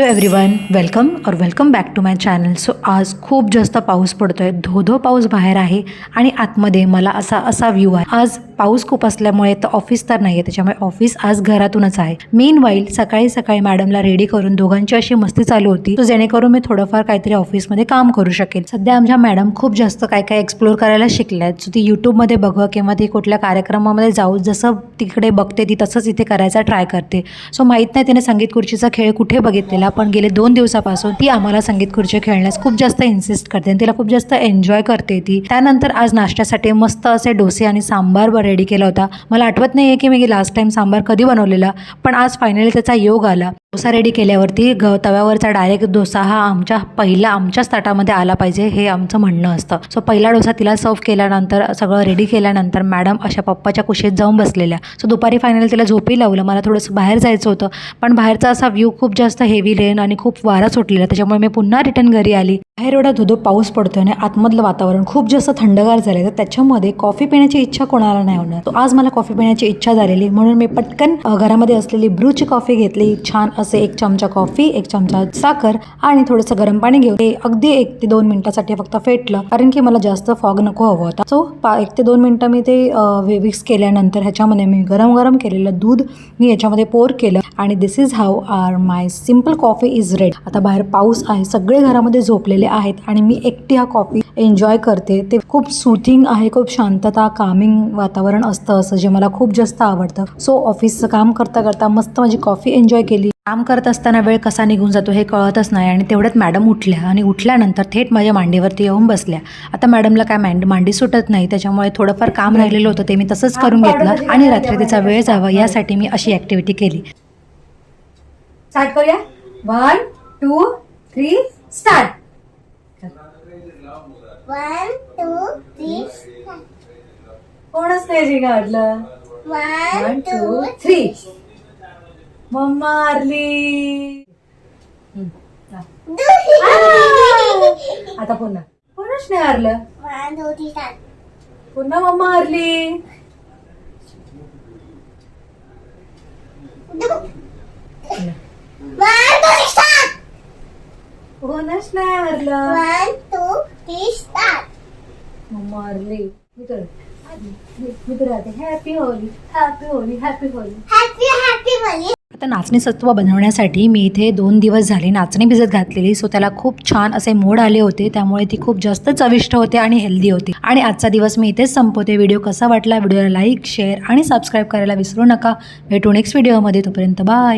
Hello everyone, welcome back to my channel. So आज खूप जास्त पाऊस पडतो आहे, धो पाऊस बाहेर आहे आणि आतमध्ये मला असा व्ह्यू आहे. आज पाऊस खूप असल्यामुळे तर ऑफिस तर नाही आहे, त्याच्यामुळे ऑफिस आज घरातूनच आहे. मीनवाईल सकाळी मॅडमला रेडी करून दोघांची अशी मस्ती चालू होती, तो जेणेकरून मी थोडंफार काहीतरी ऑफिसमध्ये काम करू शकेल. सध्या आमच्या मॅडम खूप जास्त काय एक्सप्लोर करायला शिकल्या आहेत. सो ती यूट्यूबमध्ये बघ किंवा ती कुठल्या कार्यक्रमामध्ये जाऊ, जसं तिकडे बघते ती तसंच इथे करायचा ट्राय करते. सो माहीत नाही तिने संगीत खुर्चीचा खेळ कुठे बघितलेला, पण गेले 2 दिवसापासून ती आम्हाला संगीत खुर्ची खेळण्यास खूप जास्त इन्सिस्ट करते आणि तिला खूप जास्त एन्जॉय करते ती. त्यानंतर आज नाश्त्यासाठी मस्त असे डोसे आणि सांबार रेडी केला होता. मला आठवत नाही आहे की मी लास्ट टाइम सांबार कधी बनवलेला, पण आज फायनली त्याचा योग आला. डोसा रेडी केल्यावरती तव्यावरचा डायरेक्ट डोसा हा आमच्याच ताटामध्ये आला पाहिजे, हे आमचं म्हणणं असतं. सो पहिला डोसा तिला सर्व केल्यानंतर, सगळं रेडी केल्यानंतर मॅडम अशा पप्पाच्या कुशीत जाऊन बसलेल्या. सो दुपारी फायनली तिला झोपही लावलं. मला थोडंसं बाहेर जायचं होतं, पण बाहेरचा असा व्ह्यू खूप जास्त हेवी रेन आणि खूप वारा सुटलेला, त्याच्यामुळे मी पुन्हा रिटर्न घरी आली. बाहेर एवढा धो पाऊस पडतोय आणि आतमधलं वातावरण खूप जास्त थंडगार झालं, तर त्याच्यामध्ये कॉफी पिण्याची इच्छा कोणाला नाही होणार. तो आज मला कॉफी पिण्याची इच्छा झालेली, म्हणून मी पटकन घरामध्ये असलेली ब्रूची कॉफी घेतली. छान असे 1 चमचा कॉफी, 1 चमचा साखर आणि थोडंसं गरम पाणी घेऊन ते अगदी 1 ते 2 मिनिटासाठी फक्त फेटलं, कारण की मला जास्त फॉग नको हवं होता. सो 1 ते 2 मिनिटं मी ते मिक्स केल्यानंतर ह्याच्यामध्ये मी गरम केलेलं दूध मी याच्यामध्ये पोर केलं आणि this is how are my simple coffee is ready. आता बाहेर पाऊस आहे, सगळे घरामध्ये झोपलेले आहेत आणि मी एकटी हा कॉफी एन्जॉय करते. ते खूप सूथिंग आहे, खूप शांतता, कामिंग वातावरण असतं असं, जे मला खूप जास्त आवडतं. सो ऑफिसचं काम करता मस्त माझी कॉफी एन्जॉय केली. काम करत असताना वेळ कसा निघून जातो हे कळतच नाही आणि तेवढ्यात मॅडम उठल्या आणि उठल्यानंतर थेट माझ्या मांडीवरती येऊन बसल्या. आता मॅडमला काय मांडी सुटत नाही, त्याच्यामुळे थोडंफार काम राहिलेलं होतं ते मी तसंच करून घेतलं आणि रात्री तिचा वेळ जावा यासाठी मी अशी ॲक्टिव्हिटी केली. स्टार्ट करूया. 1 2 3 स्टार्ट. 1 2 3 कोणच नाही जिंकलं. 1 2 3 मम्मा आरली. आता पुन्हा कोणच नाही हारलं. 1 2 3 स्टार्ट. पुन्हा मम्मा हारली. 1 2 3 स्टार्ट. कोणच नाही हारलं. 1 2 3 स्टार्ट. मम्मा हारली. मी तर राहते. Happy Holy, happy Holy, happy Holy. Happy Holy. आता नाचणी सत्व बनवण्यासाठी मी इथे 2 दिवस झाले नाचणी भिजत घातलेली. सो त्याला खूप छान असे मोड आले होते, त्यामुळे ती खूप जास्त चविष्ट होते आणि हेल्दी होती. आणि आजचा दिवस मी इथेच संपवते. व्हिडिओ कसा वाटला, व्हिडिओला लाईक, शेअर आणि सबस्क्राईब करायला विसरू नका. भेटू नेक्स्ट व्हिडिओमध्ये. तोपर्यंत बाय.